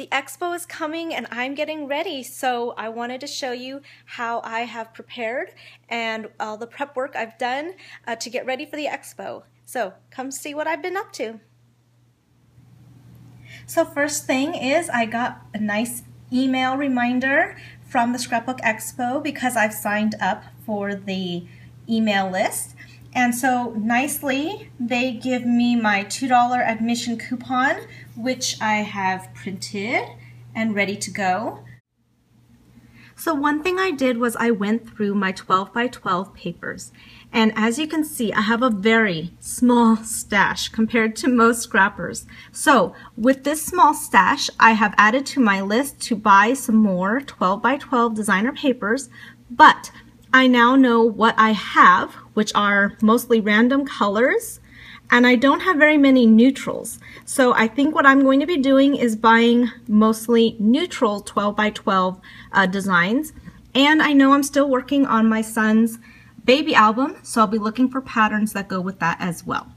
The expo is coming and I'm getting ready, so I wanted to show you how I have prepared and all the prep work I've done to get ready for the expo. So come see what I've been up to. So first thing is I got a nice email reminder from the Scrapbook Expo because I've signed up for the email list. And so nicely, they give me my $2 admission coupon, which I have printed and ready to go. So one thing I did was I went through my 12 by 12 papers. And as you can see, I have a very small stash compared to most scrappers. So with this small stash, I have added to my list to buy some more 12 by 12 designer papers, but I now know what I have, which are mostly random colors, and I don't have very many neutrals. So I think what I'm going to be doing is buying mostly neutral 12 by 12 designs. And I know I'm still working on my son's baby album, so I'll be looking for patterns that go with that as well.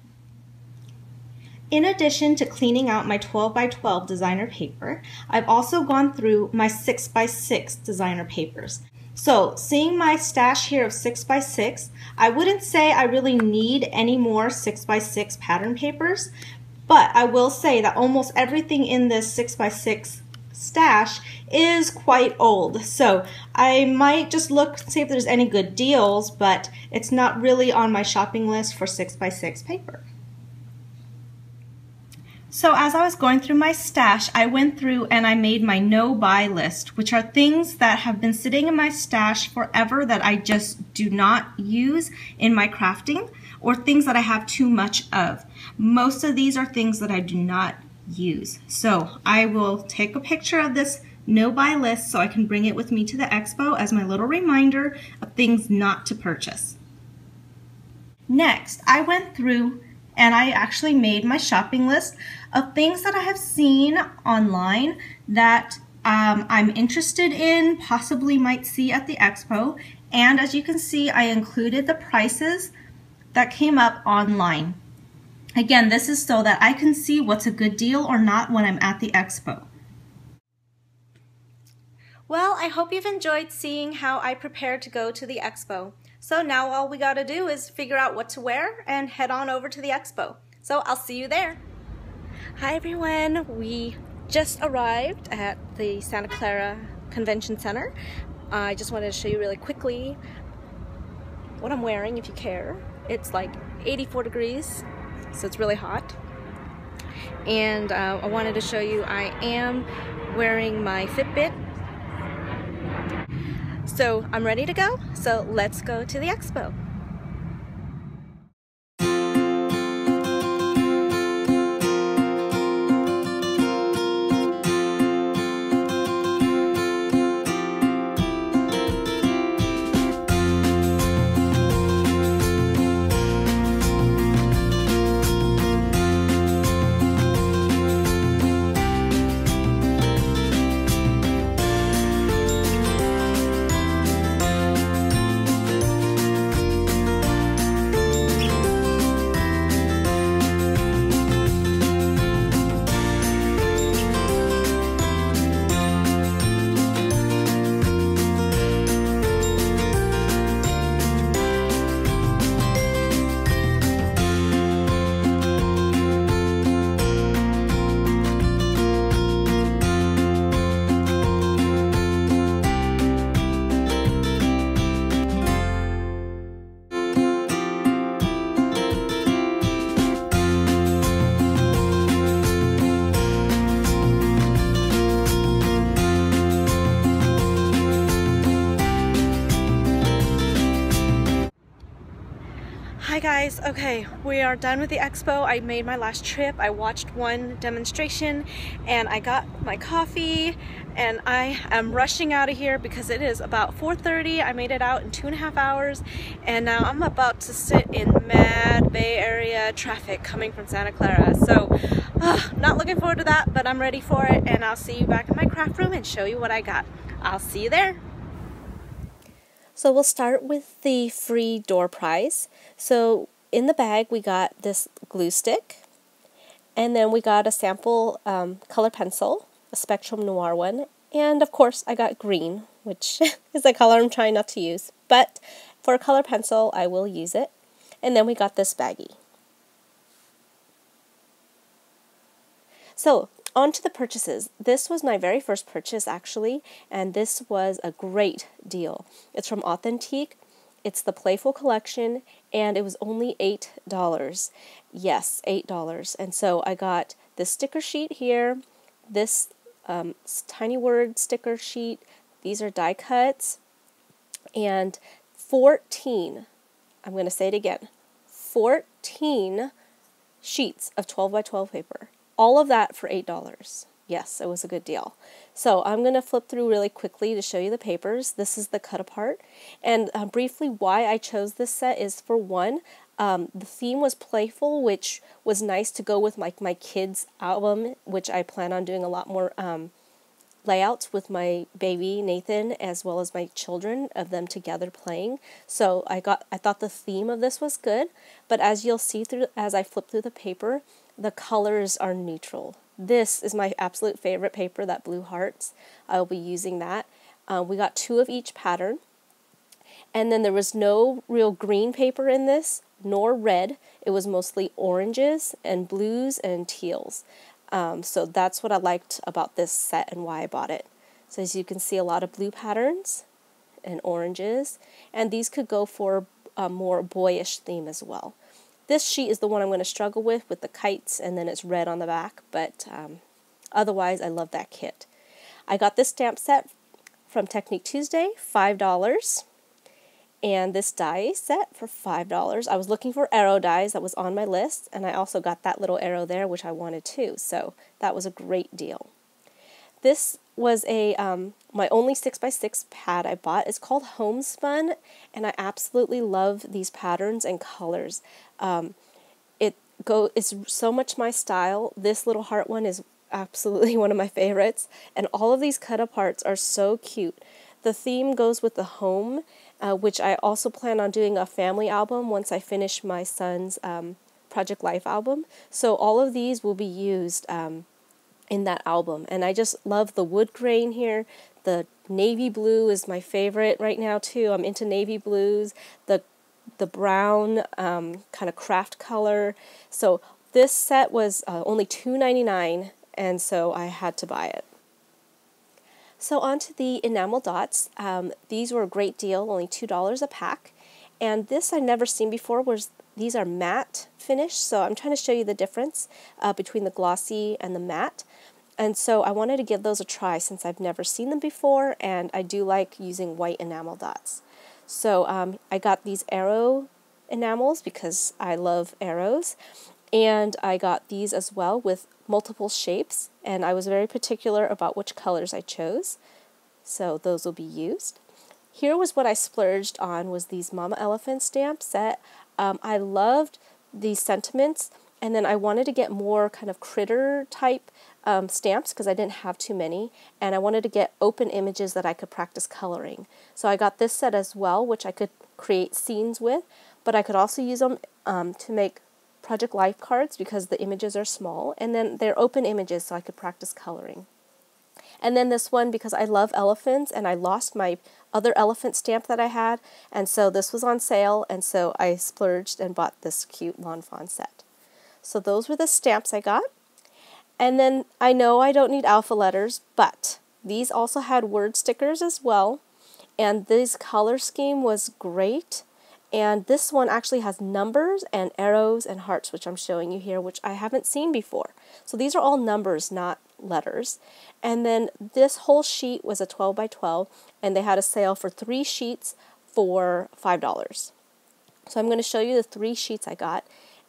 In addition to cleaning out my 12 by 12 designer paper, I've also gone through my 6 by 6 designer papers. So seeing my stash here of 6 by 6, I wouldn't say I really need any more 6 by 6 pattern papers, but I will say that almost everything in this 6 by 6 stash is quite old. So I might just look, see if there's any good deals, but it's not really on my shopping list for 6 by 6 paper. So as I was going through my stash, I went through and I made my no-buy list, which are things that have been sitting in my stash forever that I just do not use in my crafting, or things that I have too much of. Most of these are things that I do not use. So I will take a picture of this no-buy list so I can bring it with me to the expo as my little reminder of things not to purchase. Next, I went through and I actually made my shopping list of things that I have seen online that I'm interested in, possibly might see at the expo. And as you can see, I included the prices that came up online. Again, this is so that I can see what's a good deal or not when I'm at the expo. Well, I hope you've enjoyed seeing how I prepared to go to the expo. So now all we gotta do is figure out what to wear and head on over to the expo. So I'll see you there. Hi everyone, we just arrived at the Santa Clara Convention Center. I just wanted to show you really quickly what I'm wearing if you care. It's like 84 degrees, so it's really hot. And I wanted to show you I am wearing my Fitbit. So I'm ready to go, so let's go to the expo. Hi guys, okay, we are done with the expo. I made my last trip. I watched one demonstration and I got my coffee and I am rushing out of here because it is about 4:30. I made it out in 2.5 hours and now I'm about to sit in mad Bay Area traffic coming from Santa Clara. So not looking forward to that, but I'm ready for it and I'll see you back in my craft room and show you what I got. I'll see you there. So we'll start with the free door prize. So in the bag we got this glue stick, and then we got a sample color pencil, a Spectrum Noir one, and of course I got green, which is a color I'm trying not to use, but for a color pencil I will use it. And then we got this baggie. So on to the purchases. This was my very first purchase actually, and this was a great deal. It's from Authentique. It's the Playful Collection, and it was only $8. Yes, $8. And so I got this sticker sheet here, this tiny word sticker sheet. These are die cuts, and 14, I'm going to say it again, 14 sheets of 12 by 12 paper. All of that for $8. Yes, it was a good deal. So I'm going to flip through really quickly to show you the papers. This is the cut apart. And briefly why I chose this set is, for one, the theme was playful, which was nice to go with my kids' album, which I plan on doing a lot more layouts with my baby Nathan as well as my children, of them together playing. So I thought the theme of this was good, but as you'll see as I flip through the paper, the colors are neutral. This is my absolute favorite paper, that Blue Hearts. I will be using that. We got 2 of each pattern, and then there was no real green paper in this, nor red. It was mostly oranges and blues and teals. So that's what I liked about this set and why I bought it. So as you can see, a lot of blue patterns and oranges, and these could go for a more boyish theme as well. This sheet is the one I'm going to struggle with the kites, and then it's red on the back, but otherwise I love that kit. I got this stamp set from Technique Tuesday, $5, and this die set for $5. I was looking for arrow dies, that was on my list, and I also got that little arrow there, which I wanted too, so that was a great deal. This was my only 6x6 pad I bought. It's called Homespun, and I absolutely love these patterns and colors. It's so much my style. This little heart one is absolutely one of my favorites, and all of these cut aparts are so cute. The theme goes with the home, which I also plan on doing a family album once I finish my son's Project Life album. So all of these will be used in that album, and I just love the wood grain here. The navy blue is my favorite right now too. I'm into navy blues. The brown kind of craft color. So this set was only $2.99, and so I had to buy it. So on to the enamel dots. These were a great deal, only $2 a pack. And this I'd never seen before. These are matte finish, so I'm trying to show you the difference between the glossy and the matte. And so I wanted to give those a try since I've never seen them before, and I do like using white enamel dots. So I got these arrow enamels because I love arrows, and I got these as well with multiple shapes, and I was very particular about which colors I chose, so those will be used. Here was what I splurged on, was these Mama Elephant stamp set. I loved these sentiments, and then I wanted to get more kind of critter type stamps because I didn't have too many, and I wanted to get open images that I could practice coloring. So I got this set as well, which I could create scenes with, but I could also use them to make Project Life cards because the images are small, and then they're open images so I could practice coloring. And then this one, because I love elephants and I lost my other elephant stamp that I had, and so this was on sale, and so I splurged and bought this cute Lawn Fawn set. So those were the stamps I got. And then I know I don't need alpha letters, but these also had word stickers as well, and this color scheme was great. And this one actually has numbers and arrows and hearts, which I'm showing you here, which I haven't seen before. So these are all numbers, not letters. And then this whole sheet was a 12 by 12, and they had a sale for 3 sheets for $5. So I'm going to show you the 3 sheets I got.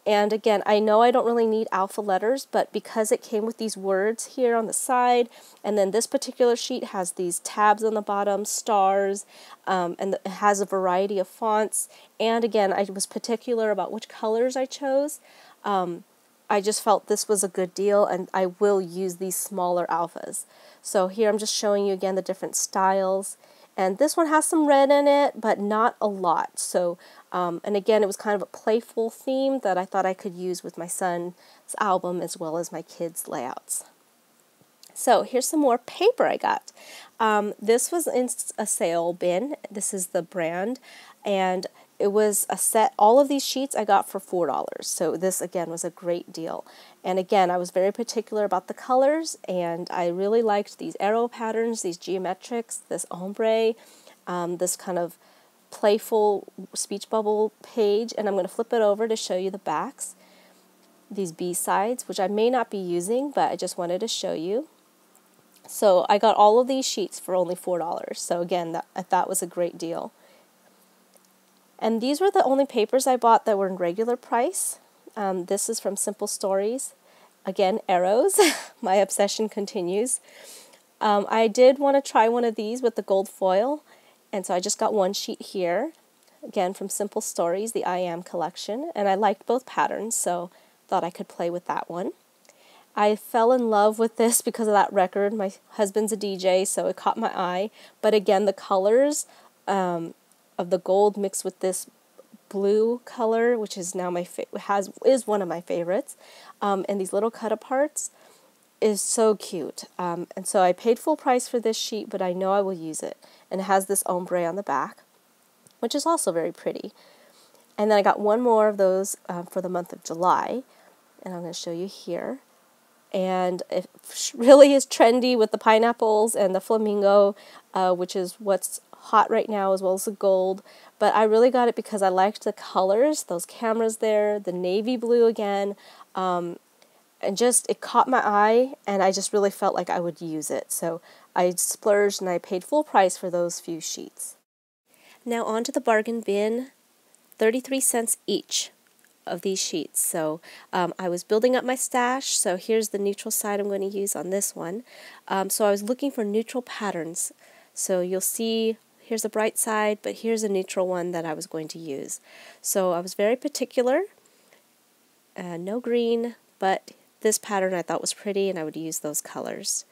And again, I know I don't really need alpha letters, but because it came with these words here on the side, and then this particular sheet has these tabs on the bottom, stars, and it has a variety of fonts. And again, I was particular about which colors I chose. I just felt this was a good deal, and I will use these smaller alphas. So here I'm just showing you again the different styles. And this one has some red in it, but not a lot. So, and again, it was kind of a playful theme that I thought I could use with my son's album as well as my kids' layouts. So here's some more paper I got. This was in a sale bin. This is the brand, and it was a set. All of these sheets I got for $4. So this again was a great deal. And again, I was very particular about the colors, and I really liked these arrow patterns, these geometrics, this ombre, this kind of playful speech bubble page. And I'm going to flip it over to show you the backs. These B-sides, which I may not be using, but I just wanted to show you. So I got all of these sheets for only $4. So again, I thought was a great deal. And these were the only papers I bought that were in regular price. This is from Simple Stories. Again, arrows. My obsession continues. I did want to try one of these with the gold foil, and so I just got one sheet here. Again, from Simple Stories, the I Am collection. And I liked both patterns, so thought I could play with that one. I fell in love with this because of that record. My husband's a DJ, so it caught my eye. But again, the colors of the gold mixed with this blue color, which is now is one of my favorites, and these little cut-aparts is so cute. And so I paid full price for this sheet, but I know I will use it. And it has this ombre on the back, which is also very pretty. And then I got one more of those for the month of July, and I'm going to show you here. And it really is trendy with the pineapples and the flamingo, which is what's hot right now, as well as the gold. But I really got it because I liked the colors, those cameras there, the navy blue again, and just it caught my eye, and I just really felt like I would use it. So I splurged and I paid full price for those few sheets. Now on to the bargain bin, 33 cents each of these sheets. So I was building up my stash, so here's the neutral side I'm going to use on this one. So I was looking for neutral patterns. So you'll see here's a bright side, but here's a neutral one that I was going to use. So I was very particular, no green, but this pattern I thought was pretty and I would use those colors.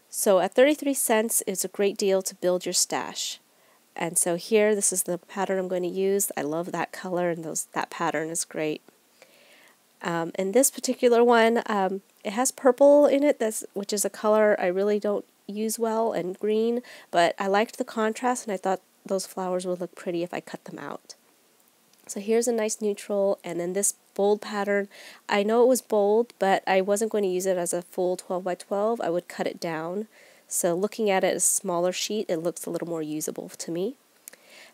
So at 33 cents it's a great deal to build your stash. And so here, this is the pattern I'm going to use. I love that color, and that pattern is great. And this particular one, it has purple in it, which is a color I really don't use well, and green, but I liked the contrast, and I thought those flowers would look pretty if I cut them out. So here's a nice neutral, and then this bold pattern. I know it was bold, but I wasn't going to use it as a full 12 by 12. I would cut it down. So looking at it as a smaller sheet, it looks a little more usable to me.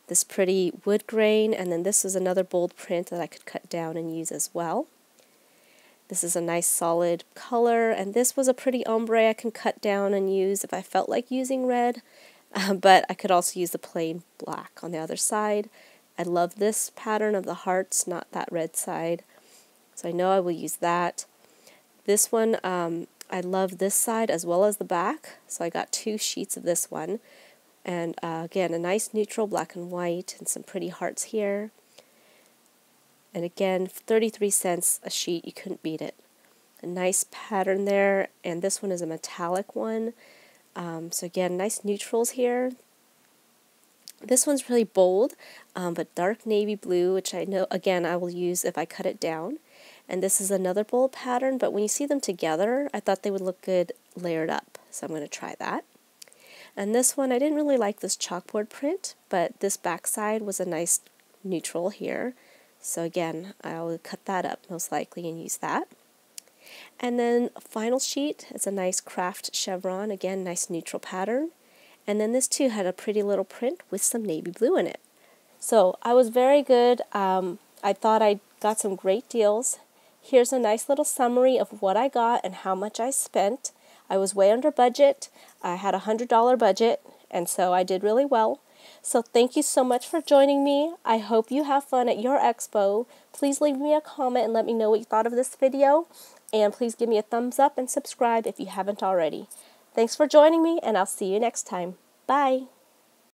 This pretty wood grain, and then this is another bold print that I could cut down and use as well. This is a nice solid color, and this was a pretty ombre I can cut down and use if I felt like using red, but I could also use the plain black on the other side. I love this pattern of the hearts, not that red side, so I know I will use that. This one, I love this side as well as the back, so I got 2 sheets of this one. And again, a nice neutral black and white and some pretty hearts here. And again, 33 cents a sheet, you couldn't beat it. A nice pattern there, and this one is a metallic one. So again, nice neutrals here. This one's really bold, but dark navy blue, which I know, again, I will use if I cut it down. And this is another bold pattern, but when you see them together, I thought they would look good layered up. So I'm going to try that. And this one, I didn't really like this chalkboard print, but this backside was a nice neutral here. So again, I'll cut that up most likely and use that. And then final sheet, it's a nice craft chevron, again, nice neutral pattern. And then this too had a pretty little print with some navy blue in it. So I was very good. I thought I got some great deals. Here's a nice little summary of what I got and how much I spent. I was way under budget. I had a $100 budget, and so I did really well. So thank you so much for joining me. I hope you have fun at your expo. Please leave me a comment and let me know what you thought of this video. And please give me a thumbs up and subscribe if you haven't already. Thanks for joining me, and I'll see you next time. Bye!